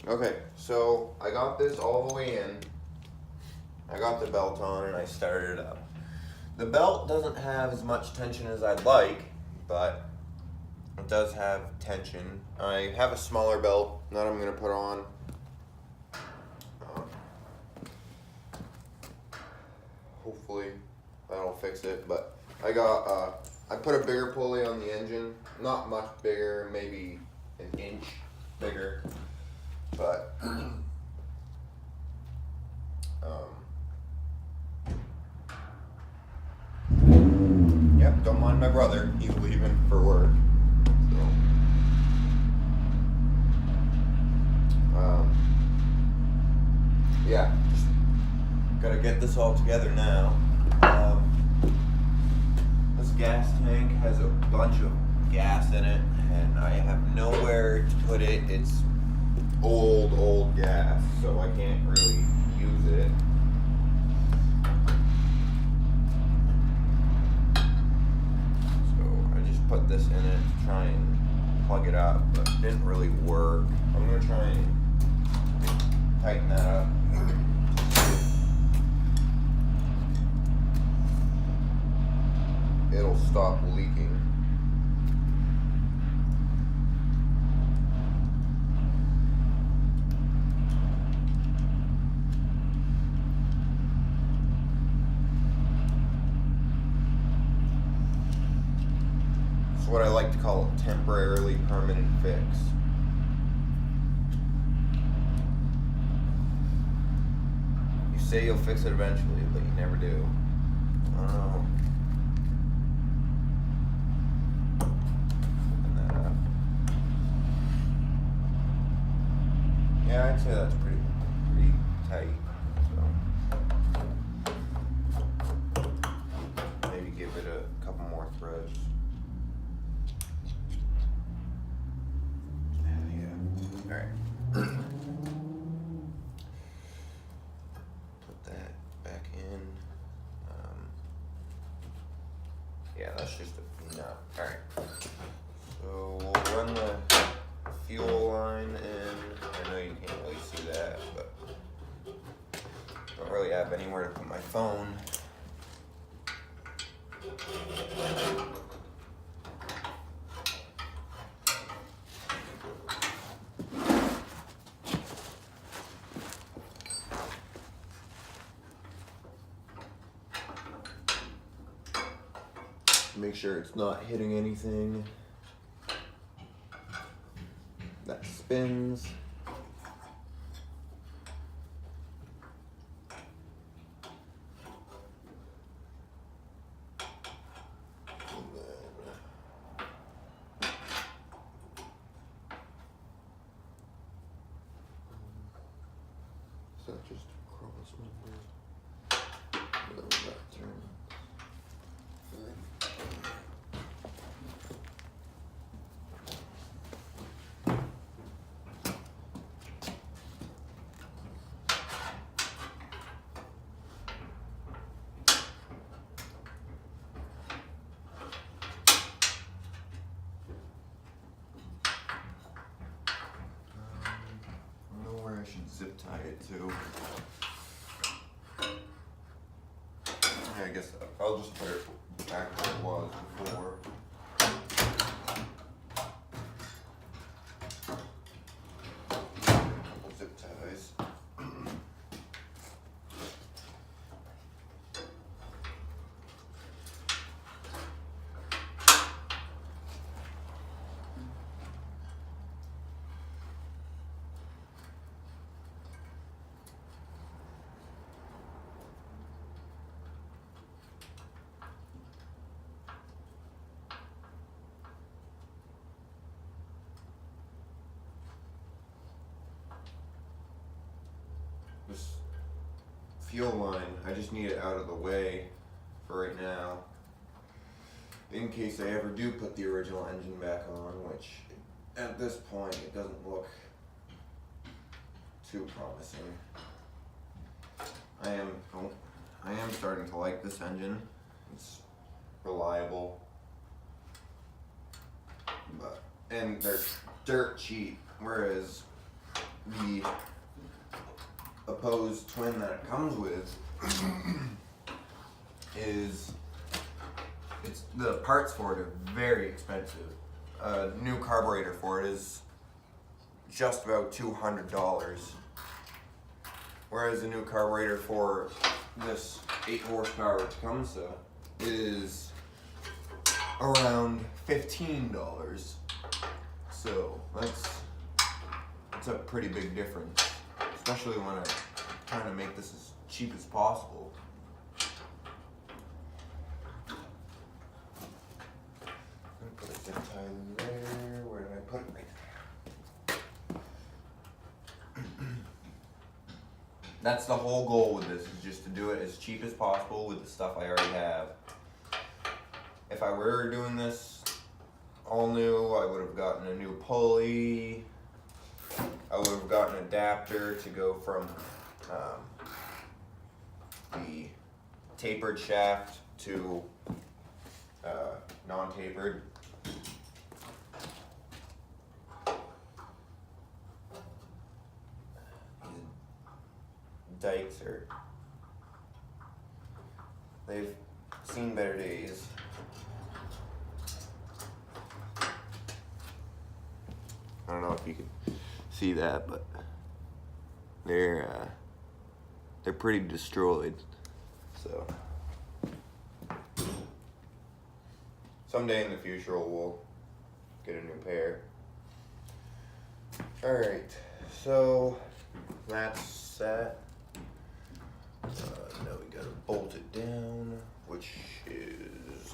Okay, so I got this all the way in. I got the belt on and I started it up. The belt doesn't have as much tension as I'd like, but it does have tension. I have a smaller belt that I'm gonna put on. Hopefully that'll fix it, but I put a bigger pulley on the engine. Not much bigger, maybe an inch bigger, but yep, don't mind my brother. He's leaving for work. So, yeah, just gotta get this all together now. This gas tank has a bunch of gas in it, and I have nowhere to put it. It's old gas, so I can't really use it. So I just put this in it to try and plug it up, but it didn't really work. I'm gonna try and tighten that up. It'll stop leaking. It's what I like to call a temporarily permanent fix. You say you'll fix it eventually, but you never do. I don't know. Yeah, I'd say that's pretty tight. So maybe give it a couple more threads. Yeah. All right. Put that back in. Yeah, that's just a nut. All right. So we'll run the fuel line in. I know you can't really see that, but I don't really have anywhere to put my phone. Make sure it's not hitting anything that spins. Is that just cross number? Whatever that term. I should zip tie it to. I guess I'll just put it back where it was before. Couple zip ties. This fuel line, I just need it out of the way for right now, in case I ever do put the original engine back on, which at this point it doesn't look too promising. I am starting to like this engine. It's reliable, and they're dirt cheap, whereas the opposed twin that it comes with is the parts for it are very expensive. A new carburetor for it is just about $200, whereas a new carburetor for this 8 horsepower Tecumseh is around $15. So that's a pretty big difference, especially when I'm trying to make this as cheap as possible. I'm gonna put a zip tie in there. Where did I put it? Right there. That's the whole goal with this, is just to do it as cheap as possible with the stuff I already have. If I were doing this all new, I would have gotten a new pulley. I would have gotten an adapter to go from the tapered shaft to non-tapered. These dikes they've seen better days. I don't know if you can see that, but they're pretty destroyed. So someday in the future we'll get a new pair. All right, so that's set. Now we gotta bolt it down, which is,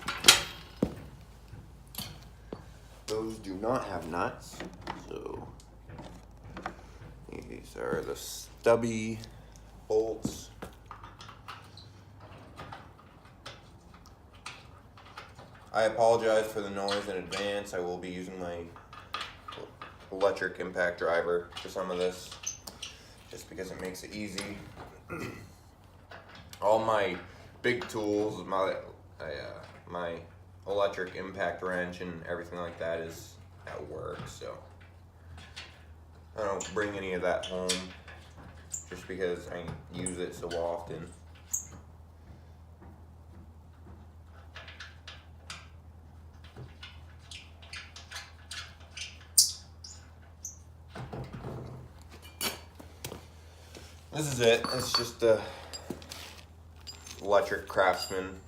those do not have nuts, so these are the stubby bolts. I apologize for the noise in advance. I will be using my electric impact driver for some of this, just because it makes it easy. All my big tools, my electric impact wrench and everything like that is at work, so I don't bring any of that home just because I use it so often. This is it. It's just a electric Craftsman,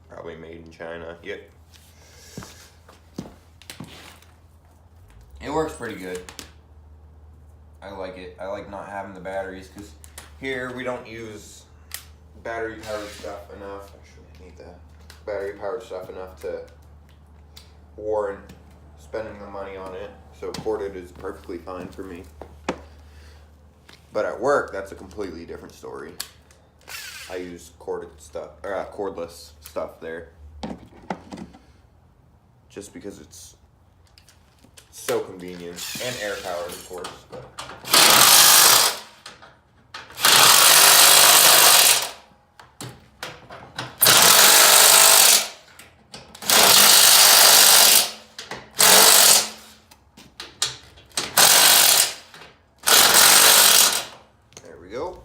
probably made in China. Yep. It works pretty good. I like it. I like not having the batteries, because here we don't use battery powered stuff enough. Actually, I need the battery powered stuff enough to warrant spending the money on it. So corded is perfectly fine for me. But at work, that's a completely different story. I use corded stuff, or cordless stuff there, just because it's so convenient, and air powered, of course. But there we go.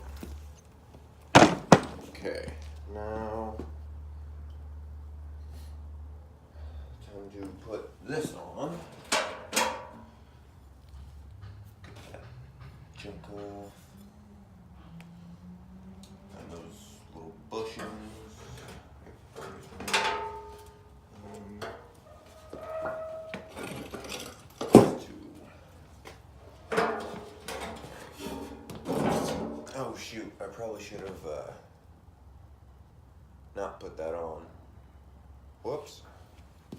Okay, now time to put this on. Get that junk off. And those little bushings. Oh shoot, I probably should have not put that on. Whoops.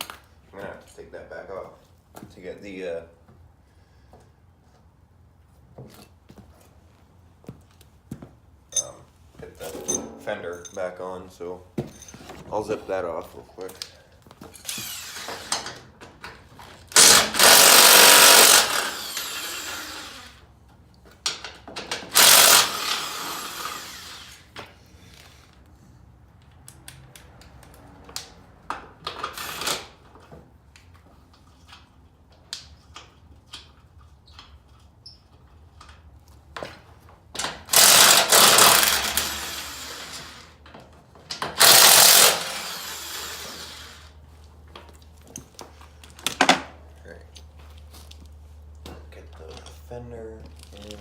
I'm gonna have to take that back off to get the get the fender back on, so I'll zip that off real quick. fender in.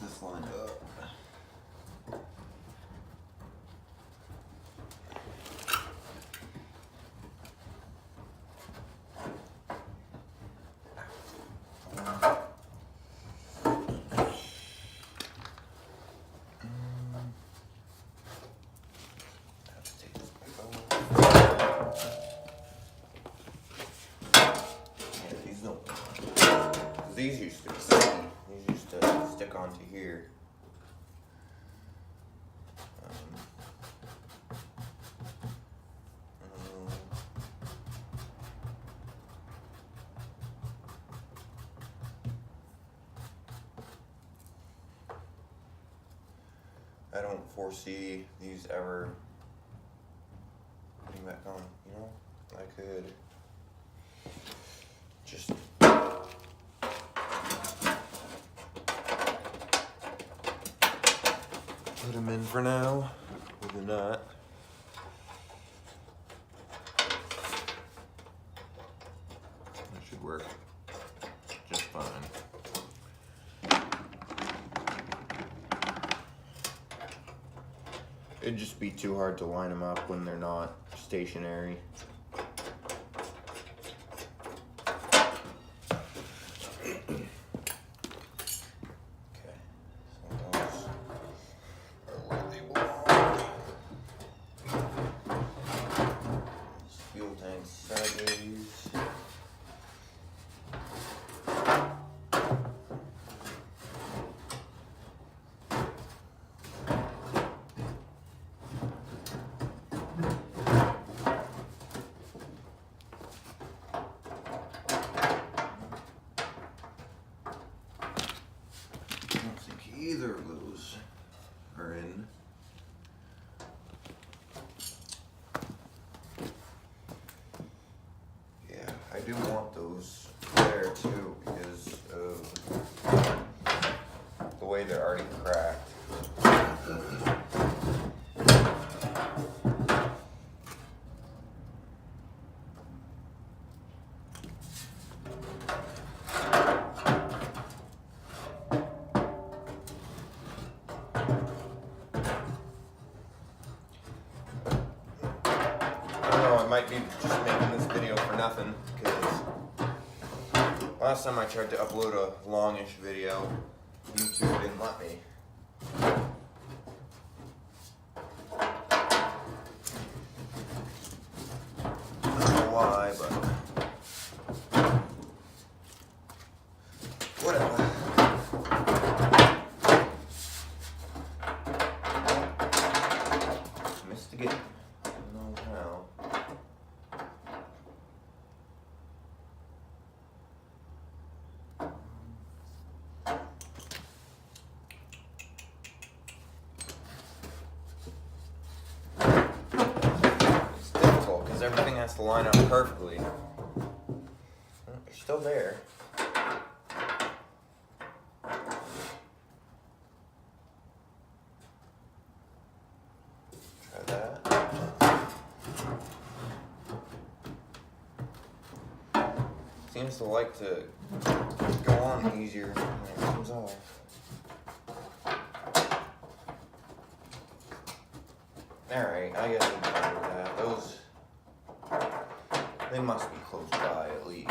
This lined up. These used to be sticky. These used to stick onto here. I don't foresee these ever putting back on, you know? I could just put them in for now with a nut. That should work just fine. It'd just be too hard to line them up when they're not stationary. Either of those are in. Yeah, I do want those there too because of the way they're already cracked. Might be just making this video for nothing because last time I tried to upload a longish video, YouTube didn't let me. I don't know why, but whatever. Missed again. I don't know how. Everything has to line up perfectly. They're still there. Try that. Seems to like to go on easier when it comes off. Alright, I guess I'm done with that. Those, they must be close by at least.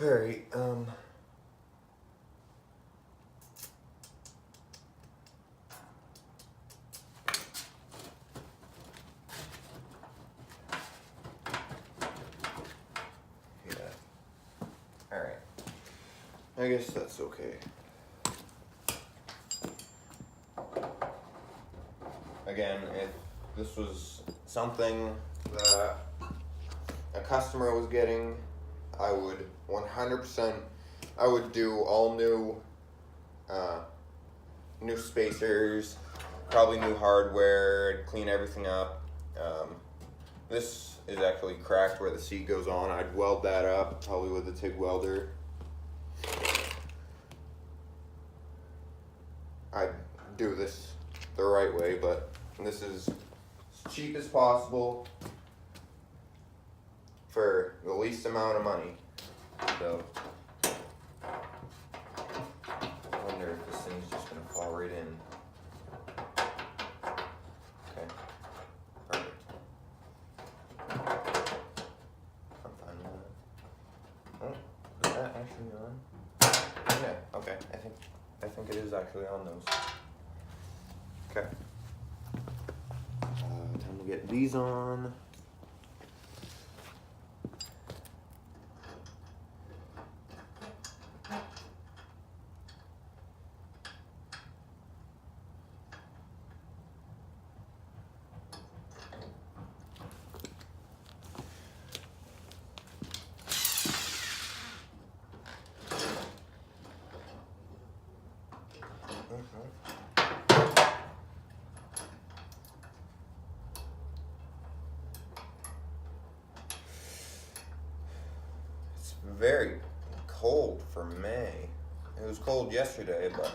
Alright, yeah. Alright. I guess that's okay. Again, if this was something that a customer was getting, I would 100%, I would do all new, new spacers, probably new hardware, clean everything up. This is actually cracked where the seat goes on. I'd weld that up, probably with a TIG welder. I'd do this the right way, but this is as cheap as possible for the least amount of money. So, I wonder if this thing's just gonna fall right in. Okay, perfect. I'm fine with that. Oh, is that actually on? Oh, yeah, okay, I think it is actually on those. Okay. Time to get these on. It's very cold for May. It was cold yesterday, but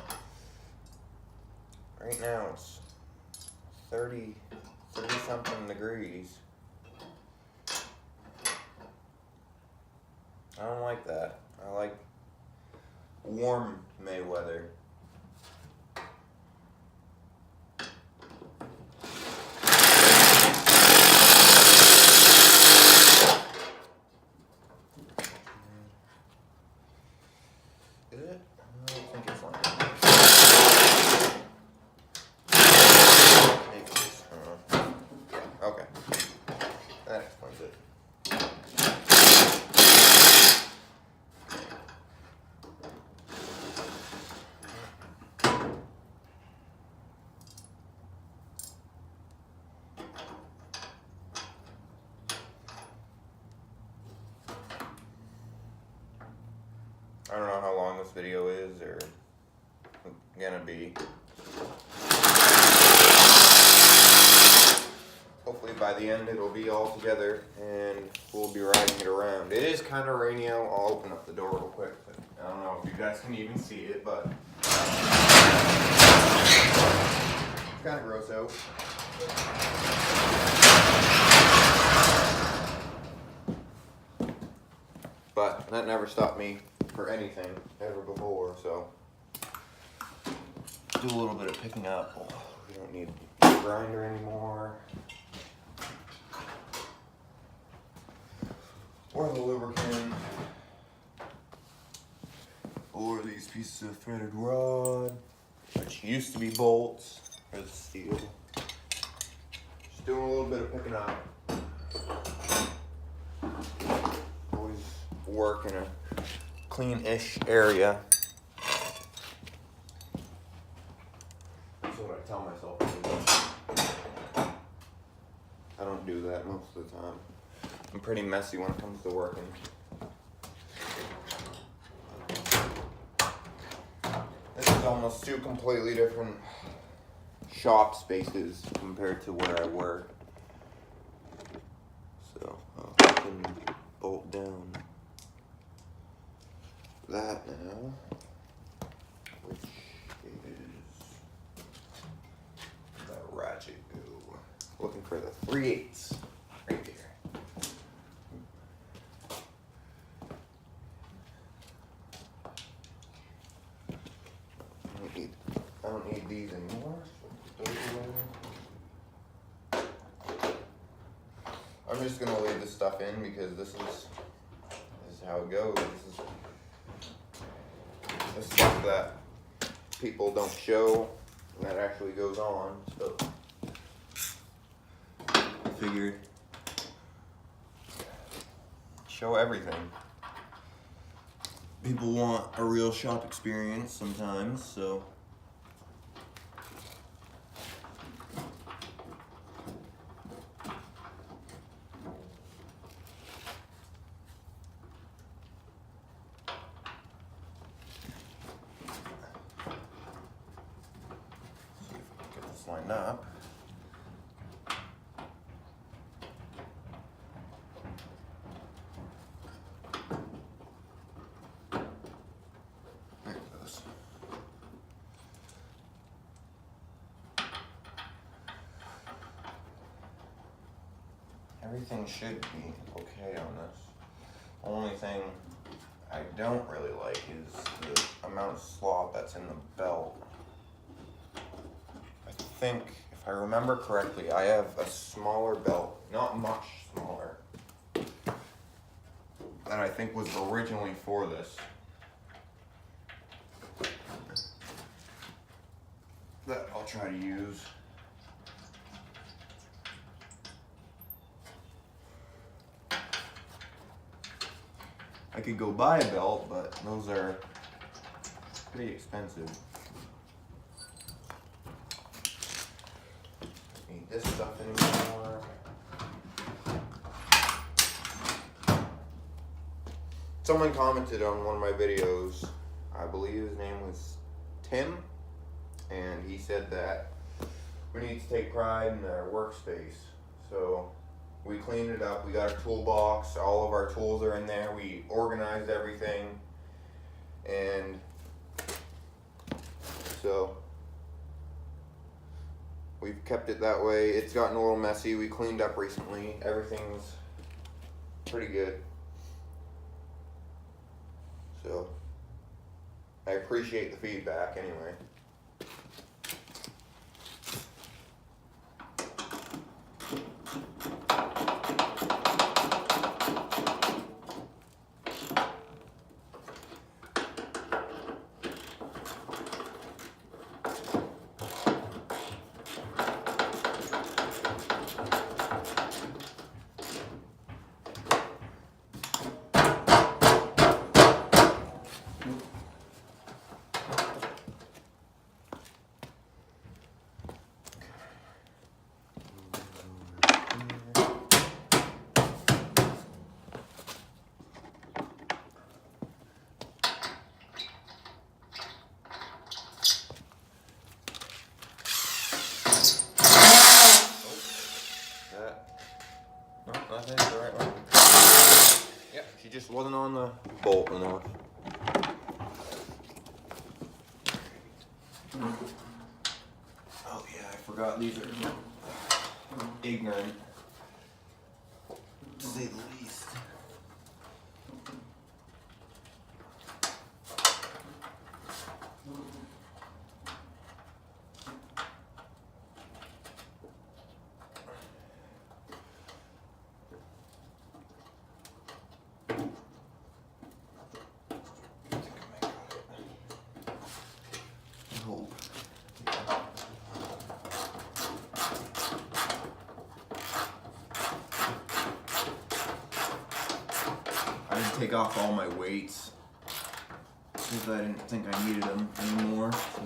right now it's 30 something degrees. I don't like that. I like warm May weather. Is it? I don't think it's on. Maybe it's, yeah, okay. That explains it. I don't know how long this video is or gonna be. Hopefully by the end it'll be all together and we'll be riding it around. It is kind of rainy out. I'll open up the door real quick. But I don't know if you guys can even see it, but it's kind of gross out. But that never stopped me for anything ever before, so do a little bit of picking up. Oh, we don't need a grinder anymore. Or the lubricant. Or these pieces of threaded rod, which used to be bolts for the steel. Just doing a little bit of picking up. Always work in a clean-ish area. That's what I tell myself to do. I don't do that most of the time. I'm pretty messy when it comes to working. This is almost two completely different shop spaces compared to where I work. So I can bolt down that now, which is the ratchet glue. Looking for the 3/8 right there. I don't need these anymore. I'm just gonna leave this stuff in because this is how it goes. This is stuff that people don't show that actually goes on. So I figured show everything. People want a real shop experience sometimes, so see if we can get this lined up. Everything should be okay on this. The only thing I don't really like is the amount of slop that's in the belt. I think, if I remember correctly, I have a smaller belt, not much smaller, that I think was originally for this. That I'll try to use. I could go buy a belt, but those are pretty expensive. Don't need this stuff anymore. Someone commented on one of my videos, I believe his name was Tim, and he said that we need to take pride in our workspace. So we cleaned it up, we got a toolbox, all of our tools are in there, we organized everything, and so we've kept it that way. It's gotten a little messy, we cleaned up recently, everything's pretty good. So I appreciate the feedback anyway. I think the right one. Yep, she just wasn't on the bolt enough. Oh yeah, I forgot these are ignorant, to say the least. Hope. I didn't take off all my weights because I didn't think I needed them anymore. So.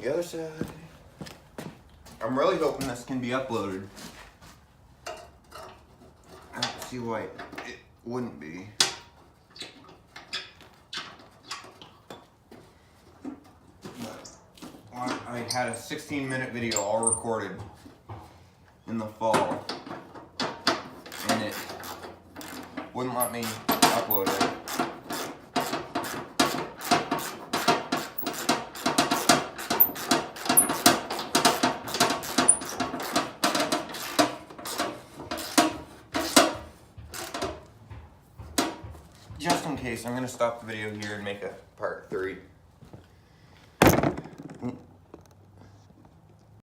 The other side. I'm really hoping this can be uploaded. I don't see why it wouldn't be. But I had a 16-minute video all recorded in the fall, and it wouldn't let me upload it. case, I'm gonna stop the video here and make a part 3.